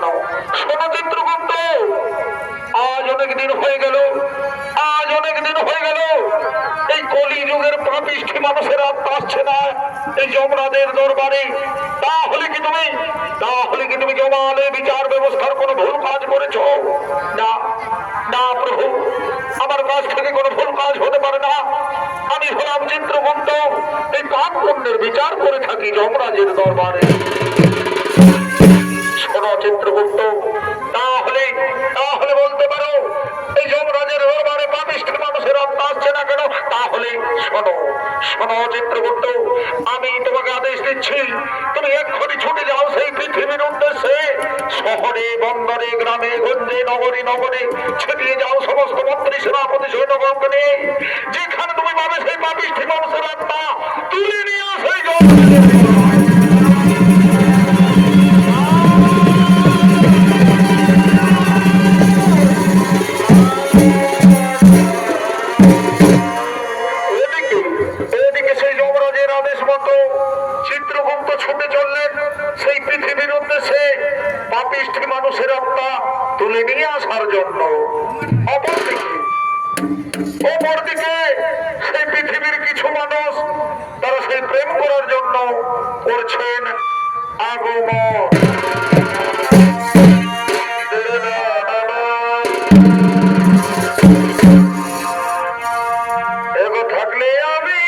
শোনো শোনো চিত্রগুপ্ত, আজ অনেক দিন হয়ে গেল, আজ অনেক দিন হয়ে গেল এই কলি যুগের পাপিষ্ঠী মানুষের আত্মা আসছে না এই যমরাজের দরবারে। তাহলে কি তুমি জমালে বিচার ব্যবস্থার কোনো ভুল কাজ করেছো? না না প্রভু, আমার কাছ থেকে কোনো ভুল কাজ হতে পারে না। আমি হলাম চিত্রগুপ্ত, এই পাপ পুণ্যের বিচার করে থাকি যমরাজের দরবারে। শোনো চিত্রগুপ্ত, তাহলে তাহলে বলতে পারো এই যমরাজের দরবারে পাপিষ্ঠ মানুষের আত্মা আসছে না কেন? তাহলে শোনো শোনো চিত্রগুপ্ত, আমি তোমাকে আদেশ দিচ্ছি, তুমি এক্ষুনি ছুটে যাও সেই পৃথিবীর উদ্দেশ্যে। শহরে বন্দরে গ্রামে গঞ্জে নগরে নগরে ছিটিয়ে যাও সমস্ত মন্ত্রী সেনাপতি সৈন্যগণকে নিয়ে। যেখানে তুমি পাবে সেই পাপিষ্ঠ মানুষের আত্মা তুলে নিয়ে আসো এই যমরাজের। চিত্রগুপ্ত ছুটে চললেন সেই পৃথিবীর উদ্দেশ্যে পাপিষ্ঠী মানুষের আত্মা তুলে নিয়ে আসার জন্য। অপরদিকে সেই পৃথিবীর কিছু মানুষ তারা সেই প্রেম করার জন্য করছেন আগমন। থাকলে আমি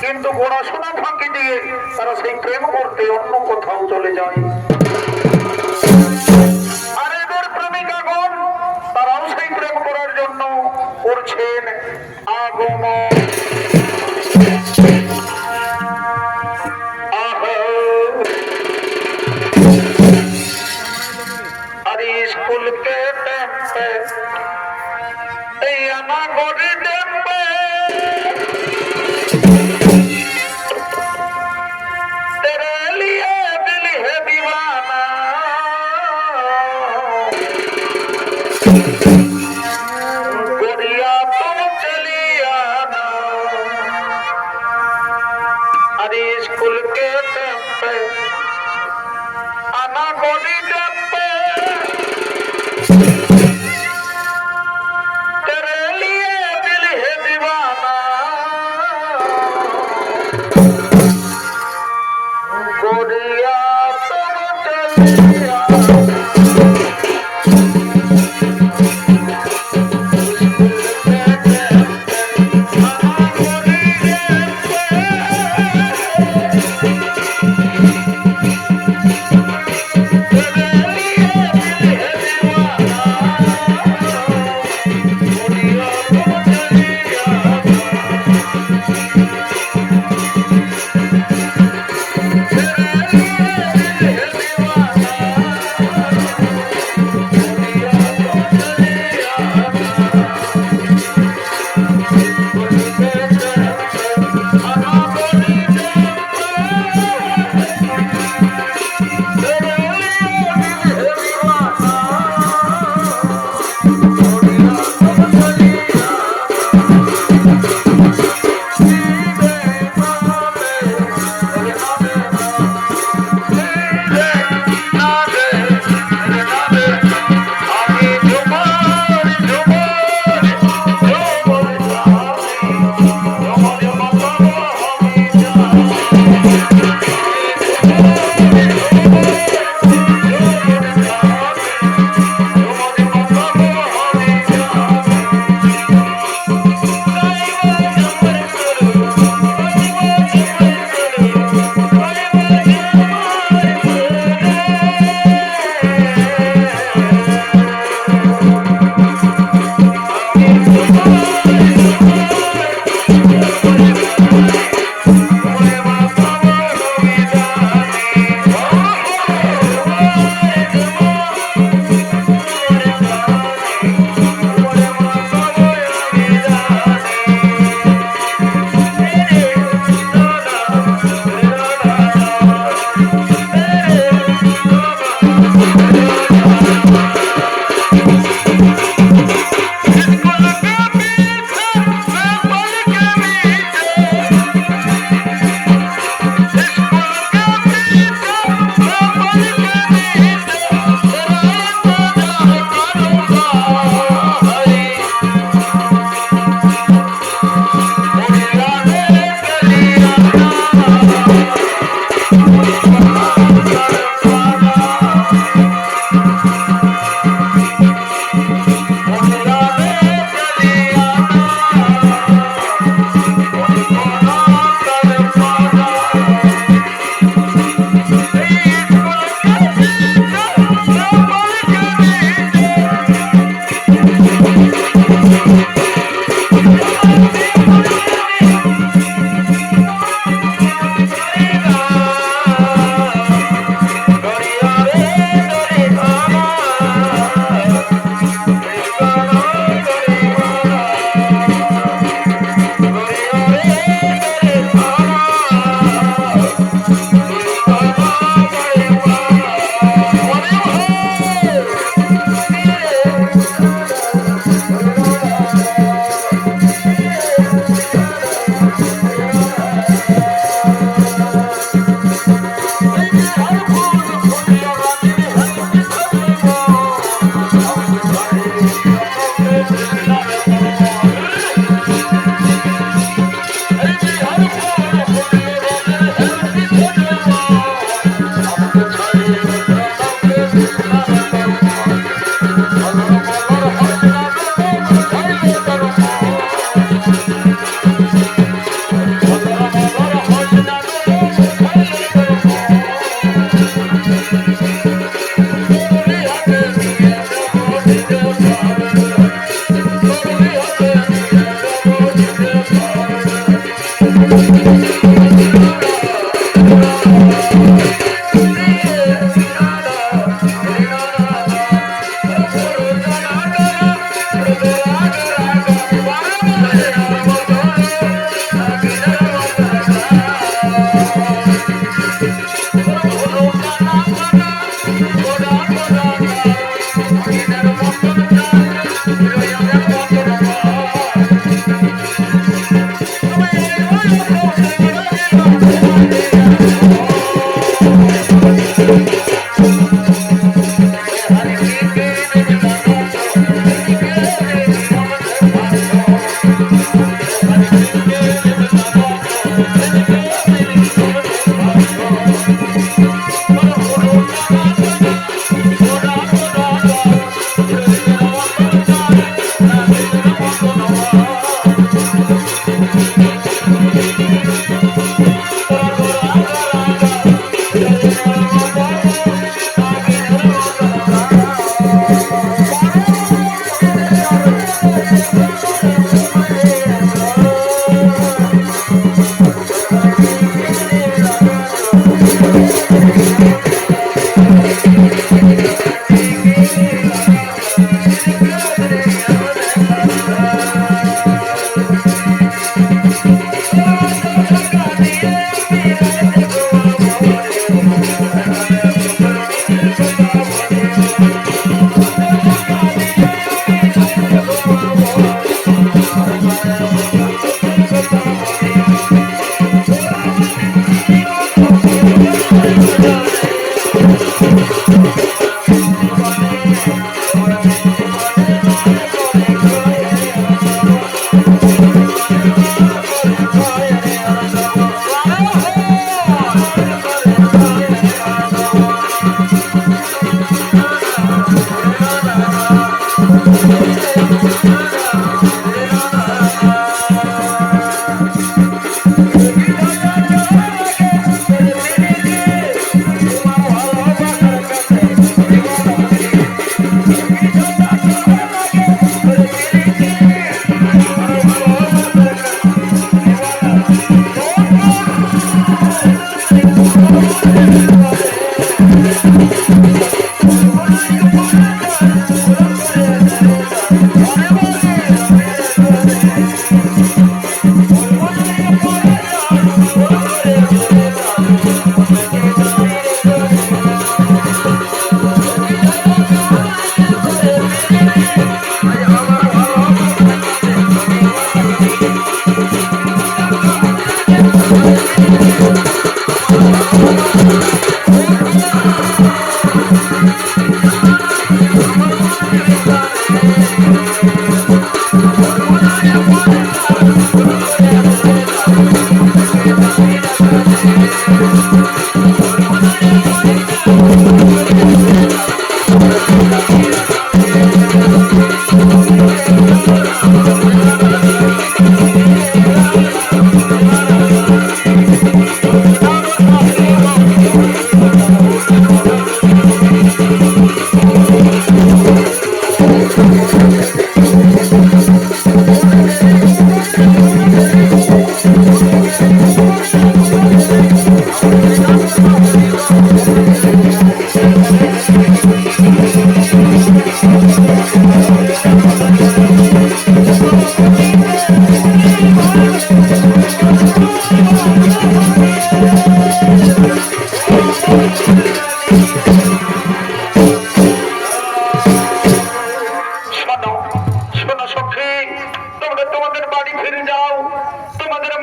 কিন্তু পড়াশোনা ফাঁকি দিয়ে তারা সেই প্রেম করতে অন্য কোথাও চলে যায়। আর এদের প্রেমিকাগণ তারাও সেই প্রেম করার জন্য করছেন আগমন। अरे स्कूल के टाइम पे आना गोरी डैम पे तेरे लिए दिल है दीवाना। गोरिया तुम चली आना। अरे स्कूल के टाइम पे आना गोरी डैम पे तेरे लिए दिल है दीवाना।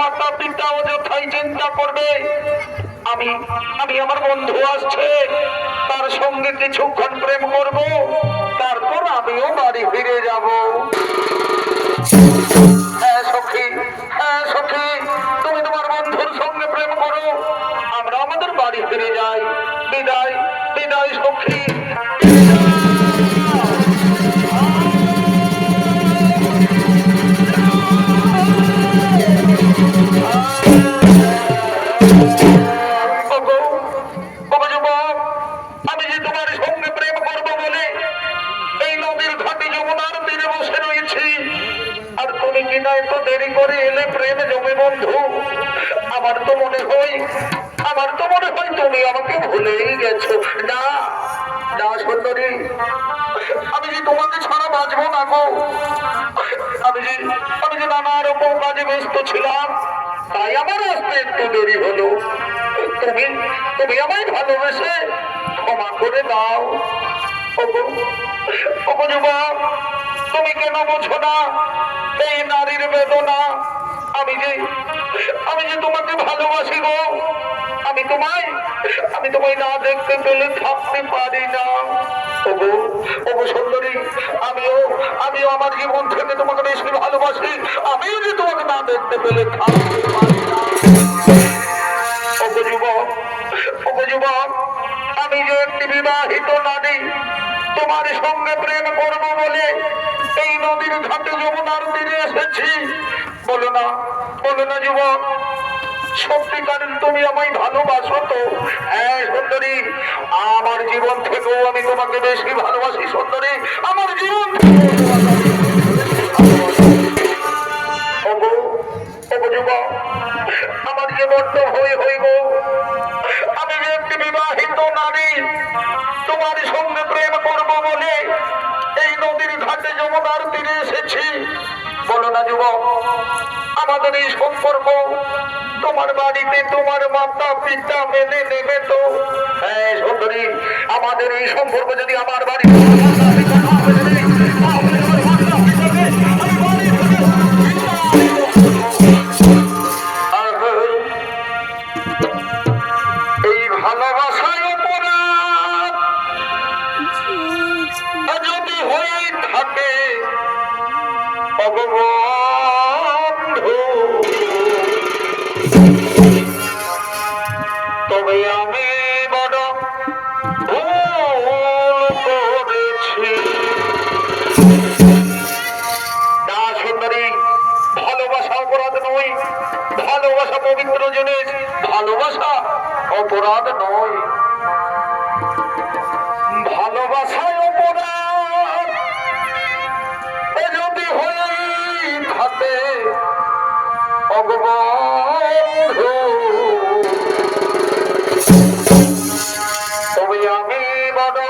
মাতা পিতা অযথাই চিন্তা করবে। আমি আমি আমার বন্ধু আসছে, তার সঙ্গে কিছুক্ষণ প্রেম করব, তারপর আমিও বাড়ি ফিরে যাব। হ্যাঁ সখী, হ্যাঁ সখী, তুমি তোমার বন্ধুর সঙ্গে প্রেম করো, আমরা আমাদের বাড়ি ফিরে যাই। বিদায়, বিদায় সখী। আমি যে তোমার সঙ্গে প্রেম করবো বলে এই নদীর ঘাটে যমুনার তীরে বসে রয়েছি, আর তুমি কিনা এত দেরি করে এলে প্রেম জমে বন্ধু। আমার তো মনে হয় তুমি আমাকে ভুলেই গেছো। না না সুন্দরী, আমি যে তোমাকে ছাড়া বাঁচবো না গো। আমি যে নানা রকম কাজে ব্যস্ত ছিলাম, তাই আমার আসতে একটু দেরি হলো। তুমি তুমি আমায় ভালোবেসে ক্ষমা করে দাও। ওগো যুবক, তুমি কেন বোঝো না এই নারীর বেদনা? আমি যে তোমাকে ভালোবাসি গো। আমি তোমায় না দেখতে পেলে থাকতে পারি না। ওগো ওগো সুন্দরী, আমিও আমার জীবন থেকে তোমাকে বেশি ভালোবাসি। আমি যে তোমাকে না দেখতে পেলে থাকতে পারি না। ওগো যুবক, ওগো যুবক, আমি যে একটি বিবাহিত নারী, তোমার সঙ্গে প্রেম করব বলে এই নদীর ঘাটে যমুনার তীরে এসেছি। বলো না যুবক, সত্যিকারের তুমি আমায় ভালোবাসো তো? হ্যাঁ সুন্দরী, আমার জীবন থেকেও আমি তোমাকে বেশি ভালোবাসি সুন্দরী, আমার জীবন যুবক, আমার যে বড্ড হইব। আমি যে একটি বিবাহিত নারী, তোমার সঙ্গে প্রেম করব বলে এই নদীর ঘাটে যমুনার তীরে এসেছি। বলো না যুবক, আমাদের এই সম্পর্ক তোমার বাড়িতে তোমার মাতা পিতা মেনে নেবে তো? হ্যাঁ সুন্দরী, আমাদের এই সম্পর্ক যদি আমার বাড়িতে এই ভালোবাসায় অপরাধ যদি হয়ে থাকে অববন্ধু, তবে আমি বড় ভুল করেছি। না সুন্দরী, ভালোবাসা অপরাধ নয়, ভালোবাসা পবিত্র জিনিস, ভালোবাসা অপরাধ নয়। ভালোবাসায় অপরাধ যদি হয়ে থাকে অববন্ধু, তবে আমি বড়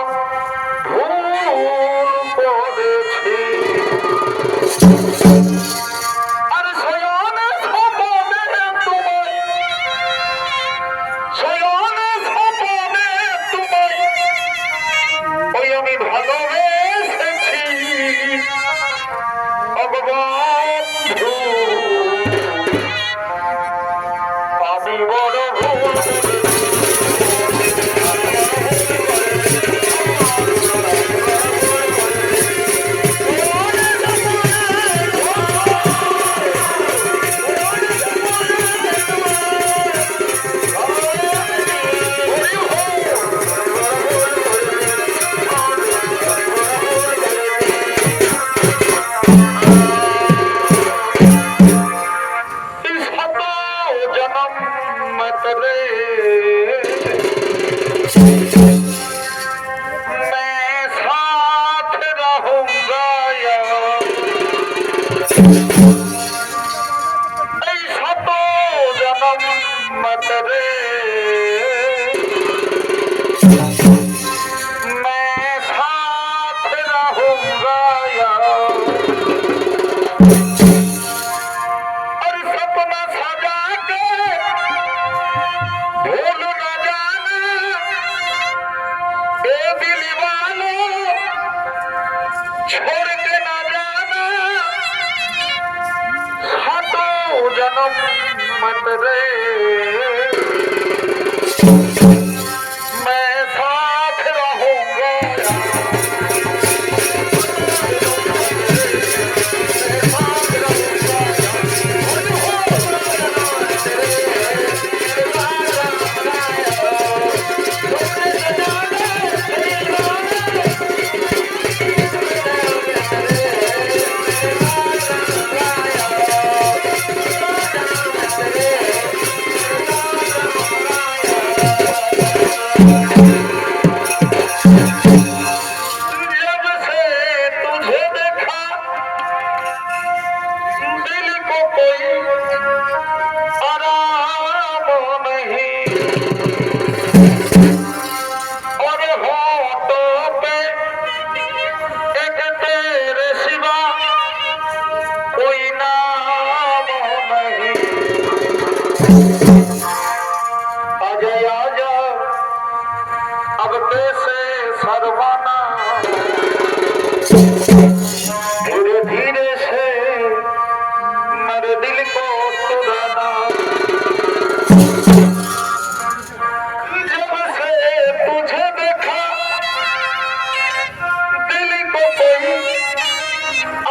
ভুল করেছি। আর শয়নে স্বপনে তোমায় ওই আমি ভালোবেসেছি অববন্ধু, আমি বড় ভুল। जन्म मत रे मैं साथ रहूंगा जब से तुझे देखा दिल को कोई आराम नहीं और होठों पे एक तेरे सिवा कोई नाम नहीं आजा आजा अब कैसे शर्माना धीरे धीरे से मेरे दिल को चुराना जब से तुझे देखा दिल को कोई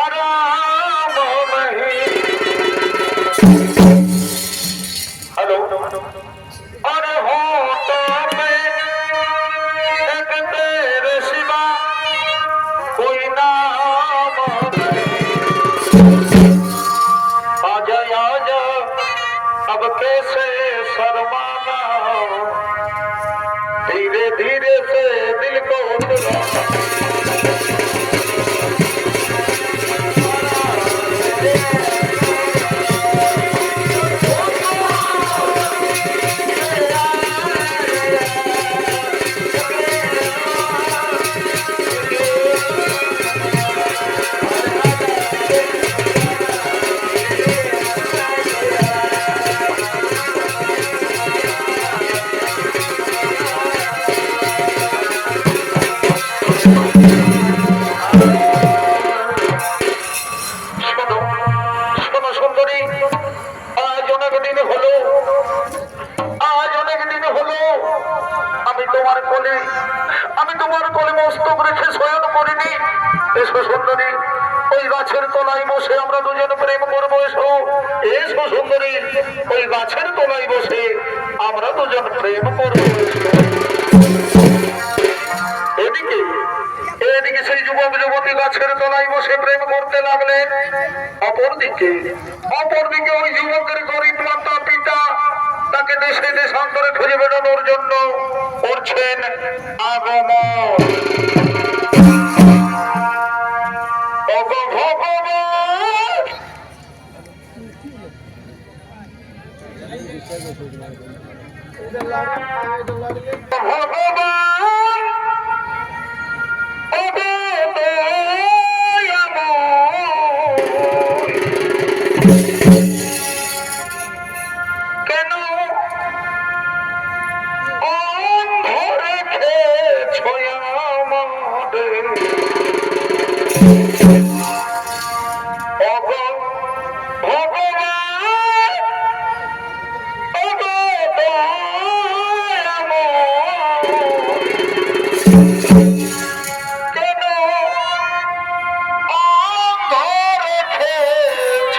आराम नहीं हेलो और होठों पे एक तेरे सिवा कोई नाम नहीं आजा आजा अब कैसे शर्माना धीरे धीरे से दिल को चुराना শোনো সুন্দরী আজ অনেক দিন হলো আমি তোমার কোলে মস্তক রেখে শয়ন করিনি এসো সুন্দরী ওই গাছের তলায় বসে আমরা দুজন প্রেম করবো এসো এসো সুন্দরী ওই গাছের তলায় বসে আমরা দুজন প্রেম করবো এদিকে এদিকে সেই যুবক যুবতী গাছের তলায় বসে প্রেম করতে লাগলেন অপরদিকে ওই যুবকের গরিব মাতা পিতা তাকে দেশে দেশান্তরে খুঁজে বেড়ানোর জন্য করছেন আগমন ওগো ভগবান ভগবান ওগো দয়াময় কেন অন্ধ রেখেছ আমাদের ওগো ভগবান ওগো দয়াময় কেন অন্ধ রেখেছ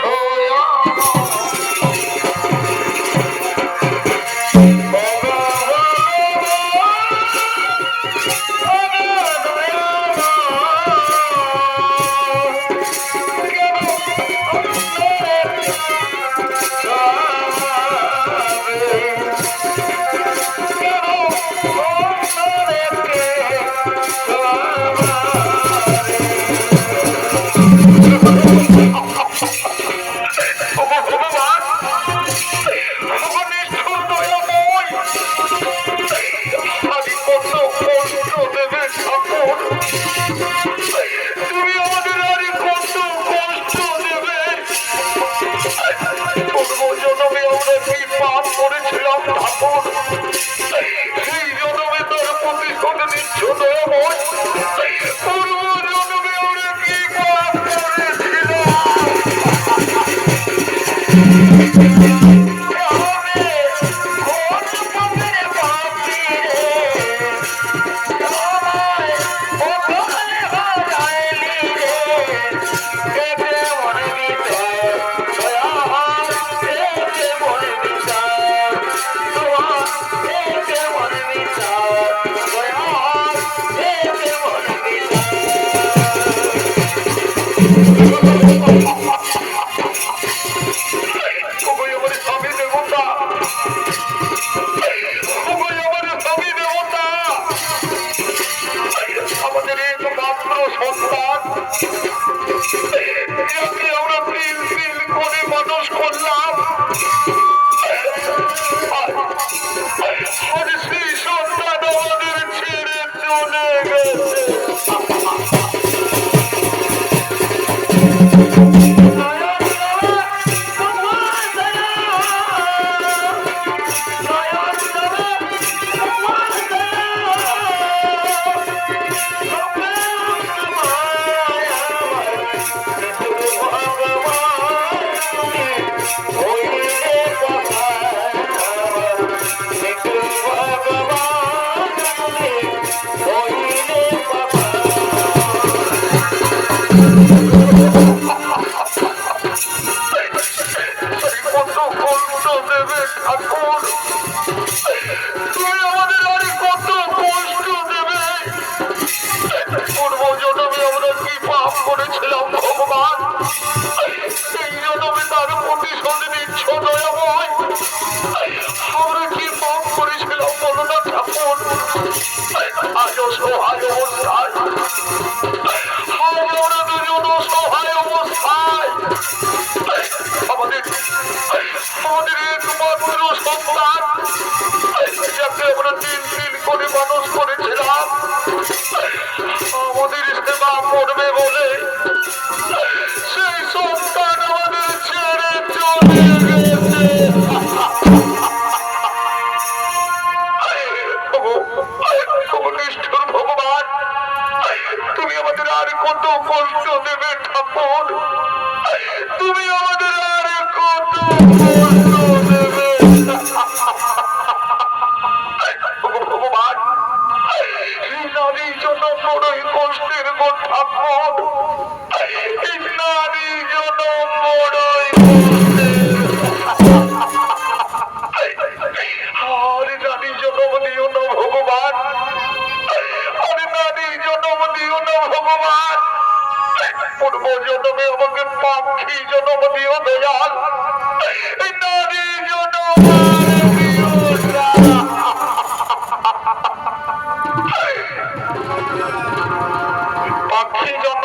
ঠাকুর, তুমি আমাদের আর কত কষ্ট দেবে। পূর্ব জন্মে আমরা কি পাপ করেছিলাম ভগবান, এই জন্মে তার প্রতিশোধ নিচ্ছ দয়াময়। আমরা কি পাপ করেছিলাম বলো না ঠাকুর। আজ অসহায় অবস্থায়, আজ আমরা দুজন অসহায় অবস্থায়, আমাদের একমাত্র সন্তান যাকে আমরা দিন দিন করে মানুষ করেছিলাম, আমাদের সেবা করবে বলে সেই সন্তান আমাদের ছেড়ে চলে গেছে। নিষ্ঠুর ভগবান, তুমি আমাদের আর কত কষ্ট দেবে ঠাকুর, তুমি আমাদের আর কত কষ্ট দেবে ভগবান। এই নারীর জন্য বড়ই কষ্টের গো ঠাকুর, এই নারীর জন্য বড়ই আর নারীর জন্ম দিও না ভগবান, আর নারীর জন্ম দিও না ভগবান। পূর্ব জন্মে আমাকে পাখি জন্ম দিও দয়াল, এই নারীর জন্ম দিও না। পাখি জন্ম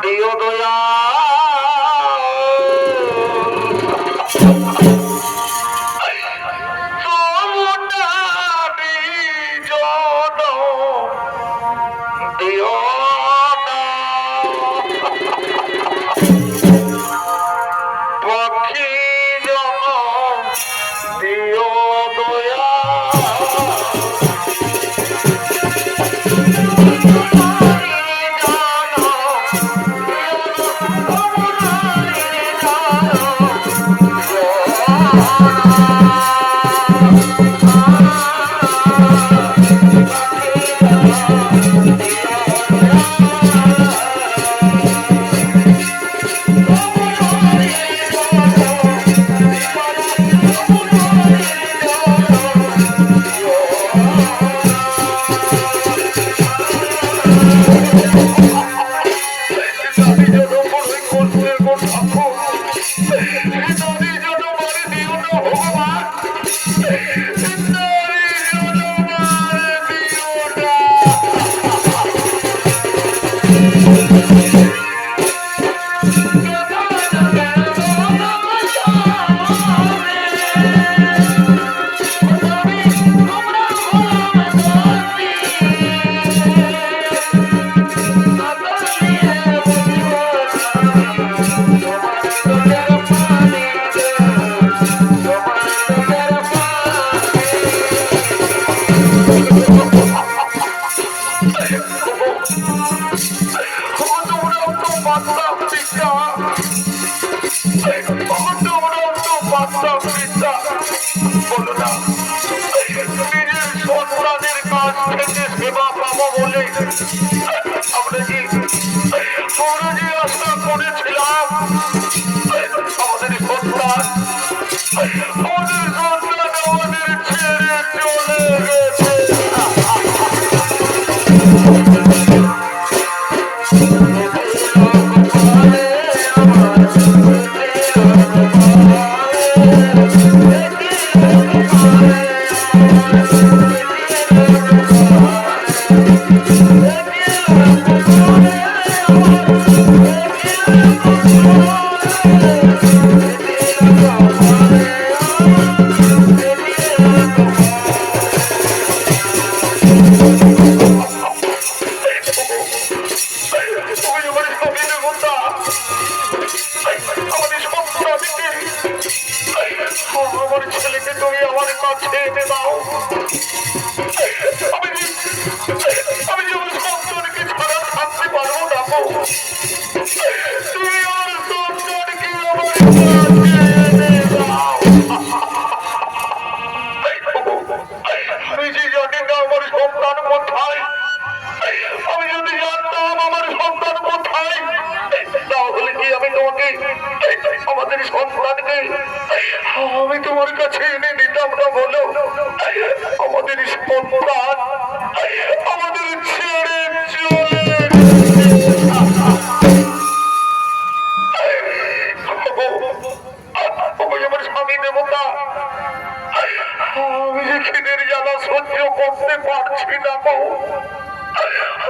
দিও দয়াল, সেবা পাবো বলে আমরা যে আশা করেছিলাম, আমাদের সন্তান আমাদের ছেড়ে চলে গেছে। আমার ছেলেকে তুমি আমার কাছে এনে দাও। আমি যে আমার সন্তানকে ছাড়া থাকতে পারবো না। তুমি আমার সন্তানকে আমার কাছে এনে দাও। আমি যে জানি না আমার সন্তান কোথায়, আমি যদি জানতাম আমার সন্তান কোথায়, তাহলে কি আমি তোমাকে আমাদের আমি তোমার কাছে এনে নিতাম না বলো? আমাদের সন্তান আমাদের ছেড়ে চলে আমার স্বামী দেবতা, আমি যে খিদের জ্বালা সহ্য করতে পারছি না গো।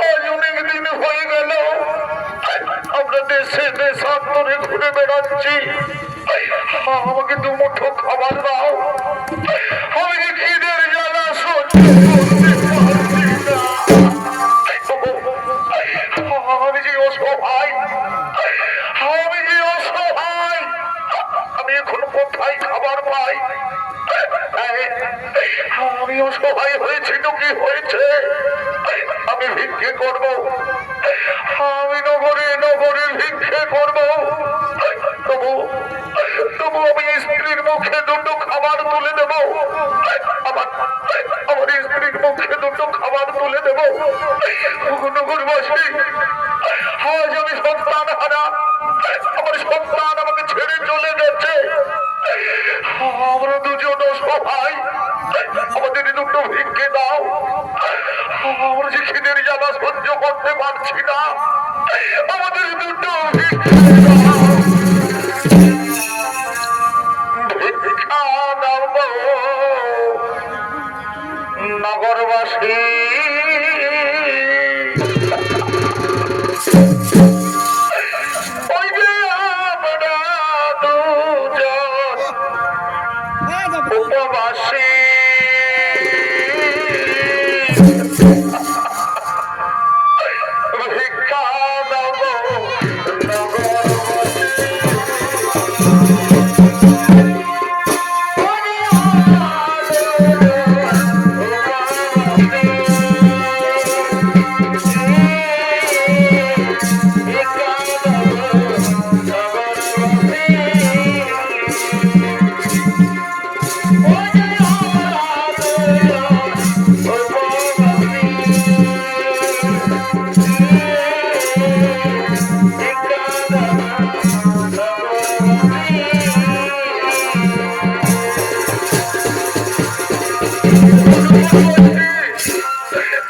আজ অনেক দিন হয়ে গেল আমরা দেশে দেশান্তরে ঘুরে বেড়াচ্ছি, আমাকে দু মুঠো খাবার দাও। আমি যে খিদের জ্বালা সহ্য করতে পারছি না, আমি যে অসহায়, আমি যে অসহায়, আমি এখন কোথায় খাবার পাই? আমি অসহায় হয়েছি তো কি হয়েছে? আমি ভিক্ষে করব, আমি নগরে নগরে ভিক্ষে করব। তবু তবু আমি স্ত্রীর মুখে দুটো খাবার তুলে দেব, আমার আমার স্ত্রীর মুখে দুটো খাবার তুলে দেব। নগরবাসী, আজ আমি সন্তান হারা, আমার সন্তান আমাকে ছেড়ে চলে গেছে। আমরা দুজন অসহায়, আমাদের দুটো ভিক্ষে দাও। আমরা যে খিদের জ্বালা সহ্য করতে পারছি না, আমাদের দুটো ভিক্ষে দাও। ভিক্ষা দাও গো নগরবাসী। ওই যে আমরা দুজন উপবাসী, ভিক্ষা দাও গো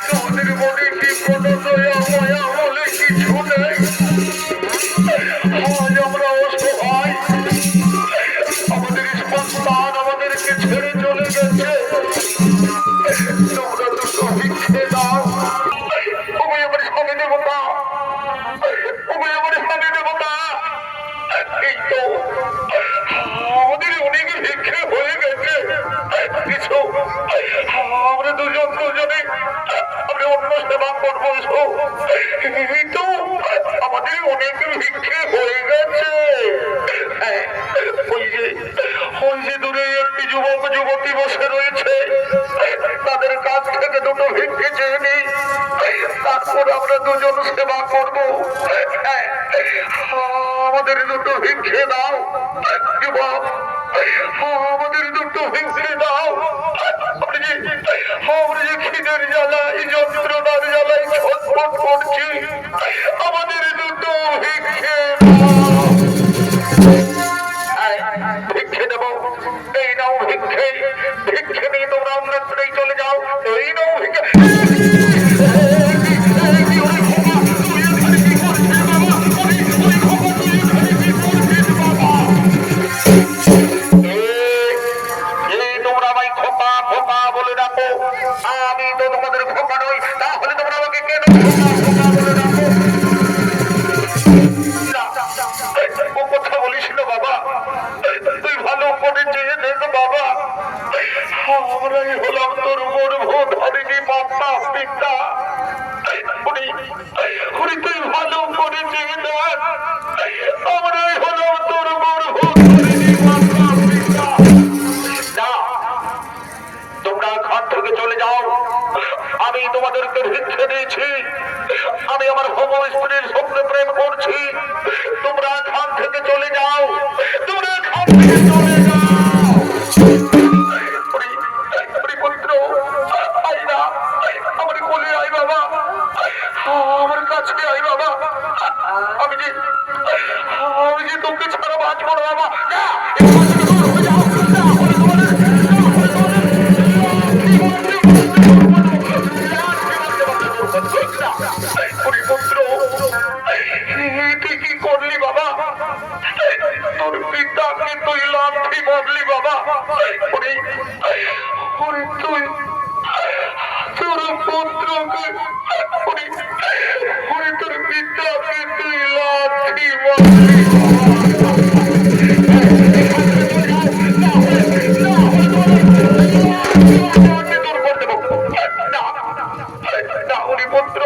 তোমাদের মনে কি কোনো দয়া ময়া বলে কিছু নেই? আজ আমরা অসহায়, আমাদের সন্তান আমাদেরকে ছেড়ে চলে গেছে, তোমরা দুটো ভিক্ষে দাও। ওই আমার স্বামী দেবতা, ওই আমার স্বামী দেবতা, এই তো আমাদের অনেক ভিক্ষে হয়ে গেছে, কিছু আমরা দুজন দুজনে আমরা অন্য সেবা করবো। এই তো আমাদের অনেক ভিক্ষে হয়ে গেছে। ওই যে দূরে একটি যুবক যুবতী বসে রয়েছে, তাদের কাছ থেকে দুটো ভিক্ষে চেয়ে নিই, তারপর আমরা দুজন সেবা করবো। আমাদের দুটো ভিক্ষে দাও যুবক, আমাদের দুটো ভিক্ষে দাও। আমরা যে খিদের জ্বালায় যন্ত্রণার জ্বালায় ছটফট করছি, আমাদের দুটো ভিক্ষে দাও। ভিক্ষে দেবো, এই নাও ভিক্ষে, ভিক্ষে নিয়ে তোমরা অন্যত্রই চলে যাও। এই নাও ভিক্ষে। তোমরা আমায় খোকা খোকা বলে ডাকো, আমি তো তোমাদের খোকা নই, তাহলে তোমরা আমাকে কেন খোকা বলে ডাকো? ও কথা বলিস না বাবা, তুই ভালো করে চেয়ে দেখ বাবা, আমরাই হলাম তোর গর্ভধারিণী মাতা পিতা। তুই ভালো করে চেয়ে দেখ, আমরাই হলাম তোর গর্ভধারিণী মাতা পিতা। না, তোমরা ঘর থেকে চলে যাও, আমি তোমাদেরকে ভিক্ষে দিয়েছি, আমি আমার হোম স্ত্রীর সঙ্গে প্রেম করছি। তোমরা খান থেকে চলে যাও, তোমরা খান থেকে চলে যাও। পুত্র আই না, আমার কোলে আয় বাবা, আমার কাছে আয় বাবা। আমি যে তোকে ছাড়া বাঁচবো না বাবা। লাথি মারলি বাবা। ওরে ওরে তুই তোর পুত্রকে ওরে ওরে তোর পিতাকে তুই লাথি মারলি পুত্র।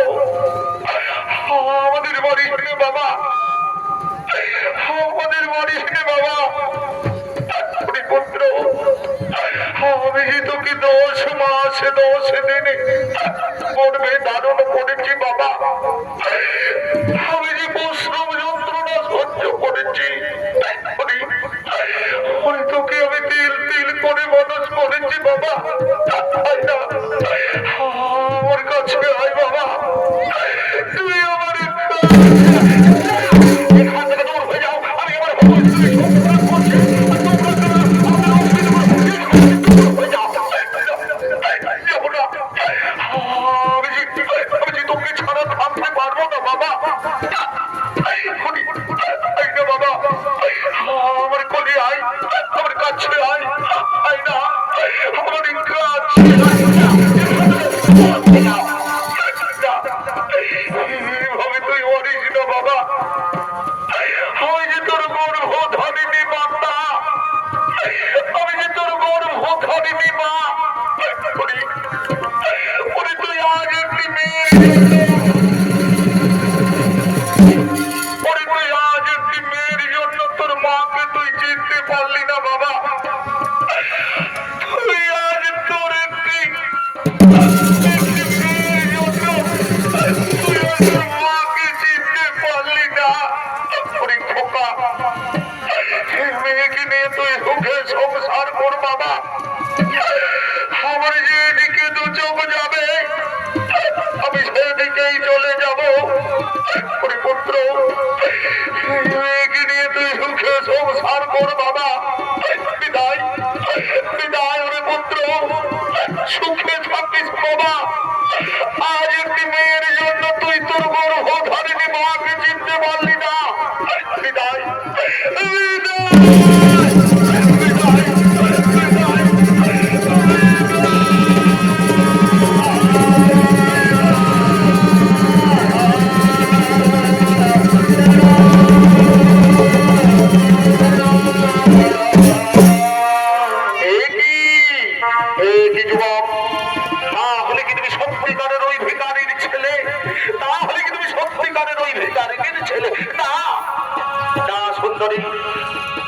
আমাদের বাড়ি বাবা, আমাদের বাড়ি বাবা। পুত্র আমি যে তোকে 10 মাস 10 দিনে করবে দারুণ করেছি বাবা। আমি যে পশ্রম যন্ত্রণা সহ্য করেছি, তোকে আমি তিল তিল করে মানুষ করেছি বাবা। আমার কাছে আয় বাবা, তুই আমার এখান থেকে দূর হয়ে যাও। আমি আমার তোকে ছাড়া থামতে পারবো না বাবা। বাবা আমার কোলে আয়, আমার কাছে আয়, আয় না আমার কাছে এইভাবে তুই মরিস না বাবা। আমি যে তোর গর্ভ ধরিনি মাতা, আমি যে তোর গর্ভ ধরিনি মা। ওরে তুই আজ একটি মেয়ের ওরে তুই আজ একটি মেয়ের জন্য তোর মাকে তুই চিনতে পারলি না বাবা। তুই আজ তোর একটি মেয়ের জন্য তুই তোর মাকে চিনতে পারলি না। ওরে খোকা, মেয়েকে নিয়ে তুই সুখে সংসার কর বাবা। আমার যেদিকে দু চোখ যাবে আমি সেদিকেই চলে যাব। ওরে পুত্র, মেয়েকে নিয়ে তুই সুখে সংসার কর বাবা। বিদায় বিদায় ওরে পুত্র, সুখে থাকিস বাবা। আজ একটি মেয়ের জন্য তুই তোর গর্ভ ধারিনি মাকে চিনতে পারলি না। বিদায়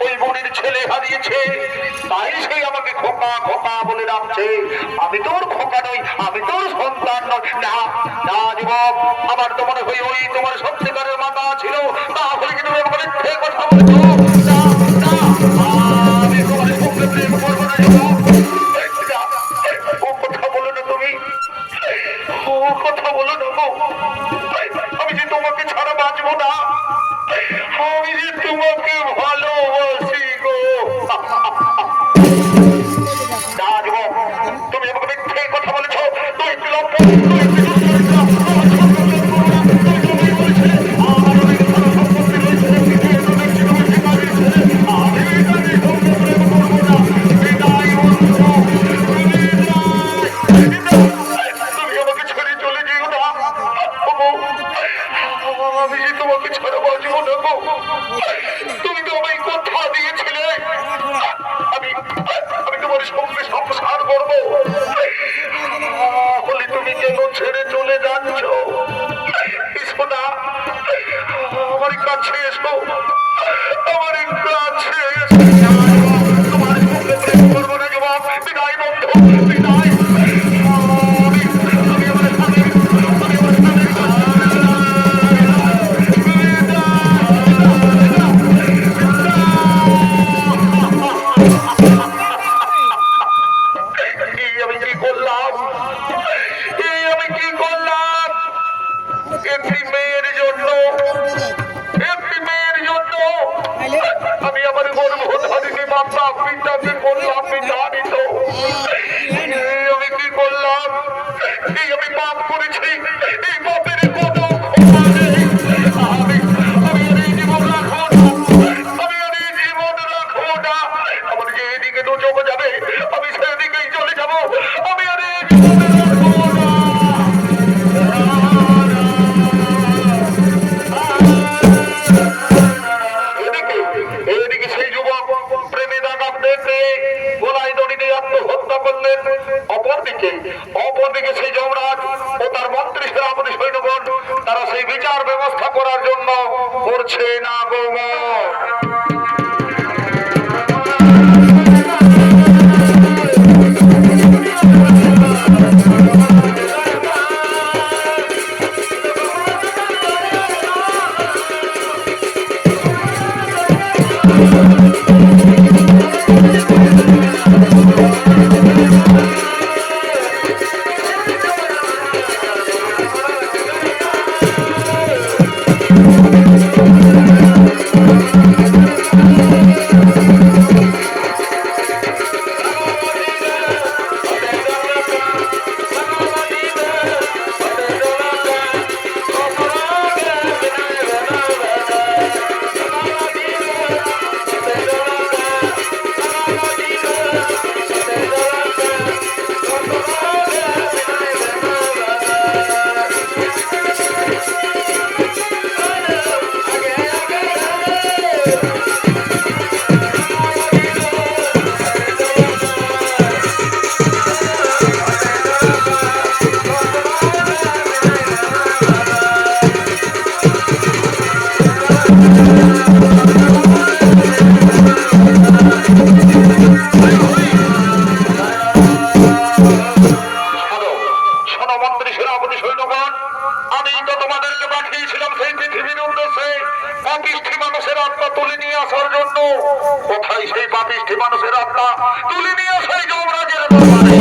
ওই বোনের ছেলে হারিয়েছে, তাই সে আমাকে খোকা খোকা বলে ডাকছে। আমি তোর খোকা নই, আমি তোর সন্তান নই। না না যুবক, আমার তো মনে হয় ওই তোমার সত্যিকারের মাতা ছিল। তাহলে কি তুমি আমার মিথ্যে কথা বলছো? না না, আমি তোমার সঙ্গে প্রেম করবো না যুবক। ও কথা বলো না তুমি, ও কথা বলো না গো। আমি যে তোমাকে ছাড়া বাঁচবো না, আমি যে তোমাকে ভালোবাসি গো। তুমি আমাকে মিথ্যে কথা বলেছ। তুই আমাকে ছেড়ে চলে যেও না। আমি যে তোমাকে ছাড়া বাঁচবো না গো। তুমি তো আমায় কথা দিয়েছিলে আমি তোমার সঙ্গে সংসার করবো। বলে তুমি কেন ছেড়ে চলে যাচ্ছ? এসো না, আমার কাছে এসো, আমার কাছে এসো। তোমার সঙ্গে প্রেম করবো না জবাব। বিদায় বন্ধু, বিদায়। আমি আমার গর্ব ধারিনি মাতা পিতাকে বললাম বিতাড়িত। আমি কি করলাম? এই আমি পাপ করেছি, এই পাপের কোনো ক্ষমা নেই। আমি আর এই জীবন রাখবো না, আমি আর এই জীবন রাখবো না। করছে না গোমর। কোথায় সেই পাপিষ্ঠী মানুষের আত্মা তুলে নিয়ে সেই যমরাজের দরবারে।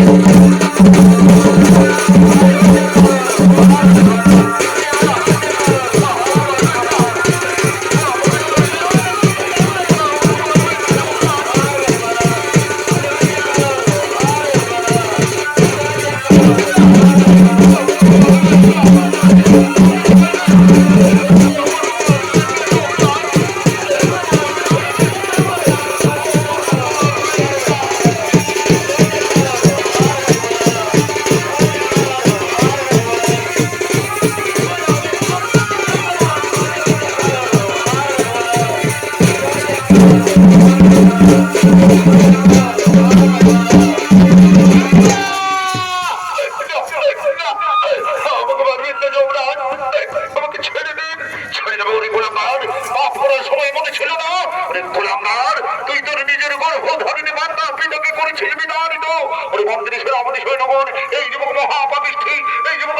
এই যুবক মহাপাপিষ্ঠী, এই যুবক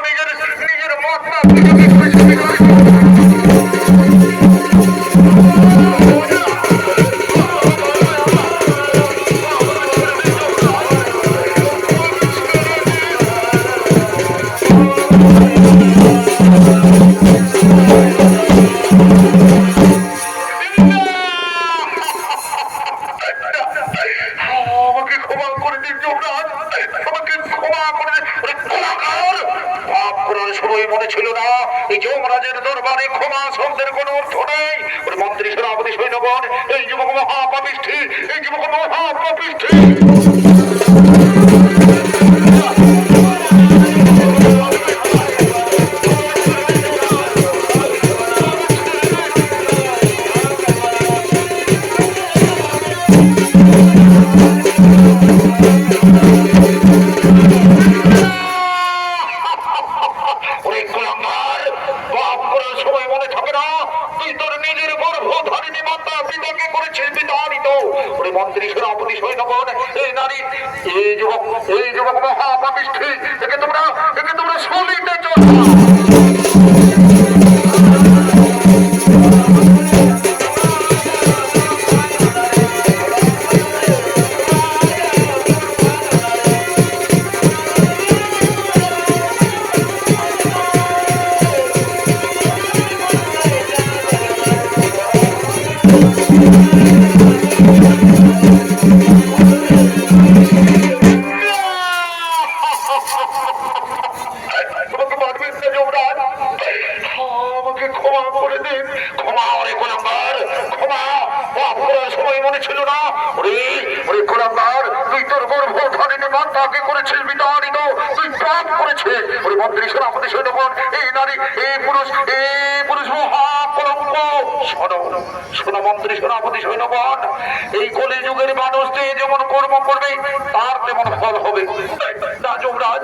নিজের মহাত্মা যমরাজের দরবারে ক্ষমা শব্দের কোন অর্থ নেই। মন্ত্রী সেনাপতি সৈন্যগণ, এই যুবক মহাপাপিষ্ঠী, এই যুবক মহাপাপিষ্ঠী। মন্ত্রী সেনাপতি সৈন্যগণ, এই নারী, এই যুবক মহাপাপিষ্ঠী, একে তোমরা সলিতে চলো। মন্ত্রী সেনাপতি সৈন্যগণ, এই নারী, এই পুরুষ মহাকলঙ্ক। শোনো মন্ত্রী সেনাপতি সৈন্যগণ, এই কলি যুগের মানুষ যে যেমন কর্ম করবে তার তেমন ফল হবে। না যমরাজ,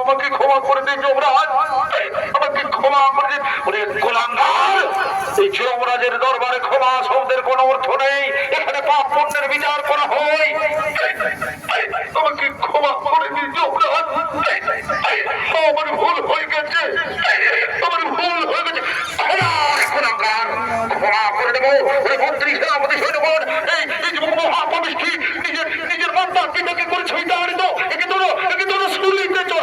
আমাকে ক্ষমা করে দিন যমরাজ, আমাকে ক্ষমা করে দিন। ওরে গোলাঙ্গার, এই যমরাজের দরবারে ক্ষমা শব্দের কোনো অর্থ নেই। এখানে পাপ পুণ্যের বিচার করা হয়। আমাকে ক্ষমা করে দিন যমরাজ, আমার ভুল হয়ে গেছে, আমার ভুল হয়ে গেছে। গোলাঙ্গার, ক্ষমা করে দেবো। ওরে মন্ত্রী সেনাপতি সৈন্যগণ, এই যে মহাপাপিষ্ঠী নিজের সন্তান পিতাকে করে ছুঁইতে আনিত, একে তোরা শুলিতে চল।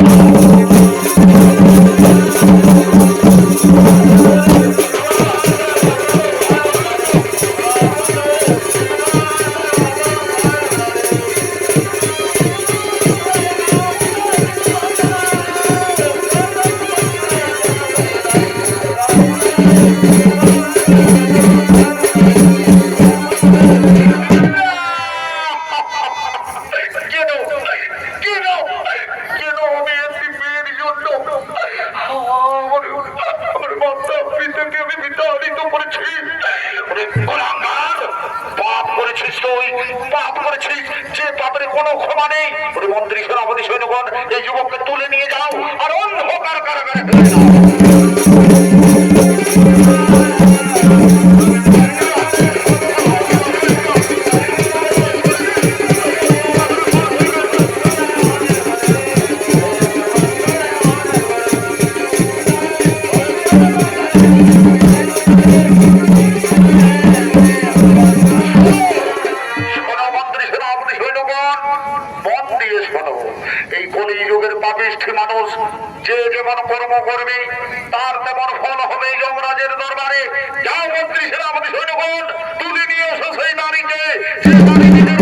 মন্ত্রী সেনাপতি সৈন্যগণ, এই যুবককে তুলে নিয়ে যাও আর অন্ধকার কারাগারে ফেলে দাও। এই কলিযুগের পাপিষ্ঠী মানুষ যে যেমন কর্ম করবে তার তেমন ফল হবে যমরাজের দরবারে। যাও মন্ত্রী সেনাপতি সৈন্যগণ, তুলে নিয়ে এসো সেই নারীকে, সে নারী নিজের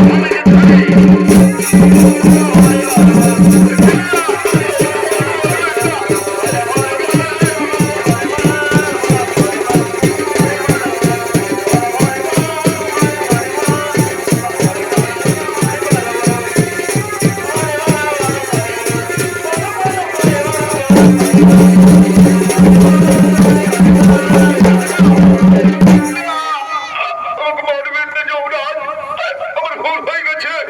স্বামীকে ছেড়ে।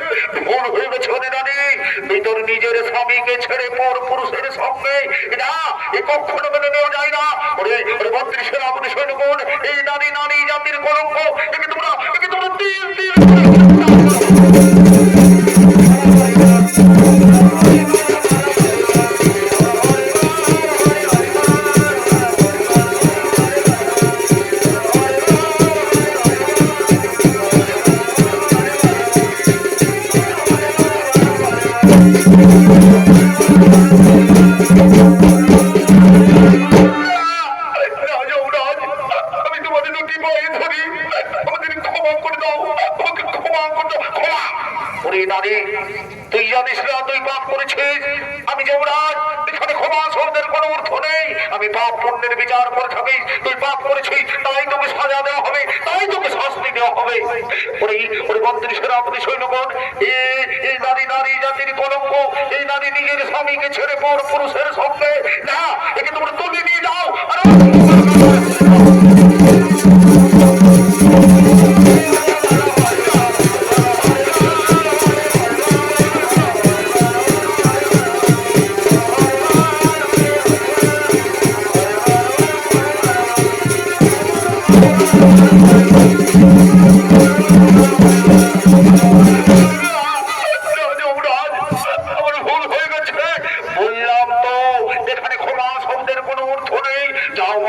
নিজের স্বামীকে ছেড়ে পর পুরুষের সঙ্গে না, এ কখনো মেনে নেওয়া যায় না। মন্ত্রী সেনাপতি সৈন্যগণ, এই নারী জাতির কলঙ্ক, একে তোমরা তিল তিল তুই জানিস না তুই পাপ করেছিস। আমি যমরাজ, এখানে ক্ষমা শব্দের কোনো অর্থ নেই। আমি পাপ পুণ্যের বিচার করে থাকি। তুই পাপ করেছিস, তাই তোকে সাজা দেওয়া হবে, তাই তোকে শাস্তি দেওয়া হবে। ওরে মন্ত্রী সেনাপতি সৈন্যগণ, এই নারী জাতির কলঙ্ক, এই নারী নিজের স্বামীকে ছেড়ে পর পুরুষের সঙ্গে না, একে তোমরা তুলে নিয়ে যাও।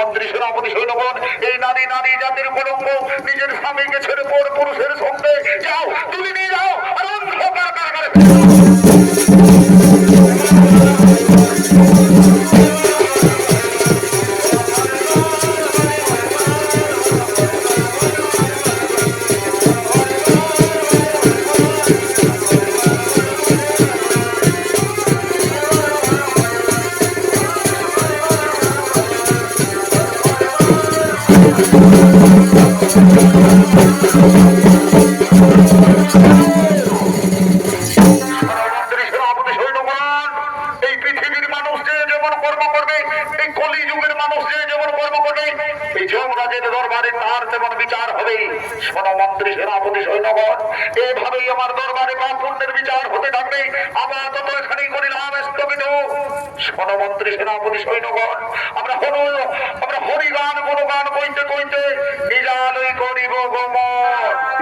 মন্ত্রী সেনাপতি সৈন্যগণ, এই নারী জাতির কলঙ্ক, নিজের স্বামীকে ছেড়ে পর পুরুষের সঙ্গে যাও, তুলে নিয়ে যাও আর অন্ধকার কারাগারে। বিচার হবে। শোনো মন্ত্রী, সেনাপতি, সৈন্যগণ, এভাবেই আমার দরবারে পাপ পুণ্যের বিচার হতে থাকবে। আপাতত এখানেই করিলাম স্থগিত। শোনো মন্ত্রী, সেনাপতি, সৈন্যগণ, আমরা হরিগান গুণগান কইতে কইতে নিজালয় করিব গমন।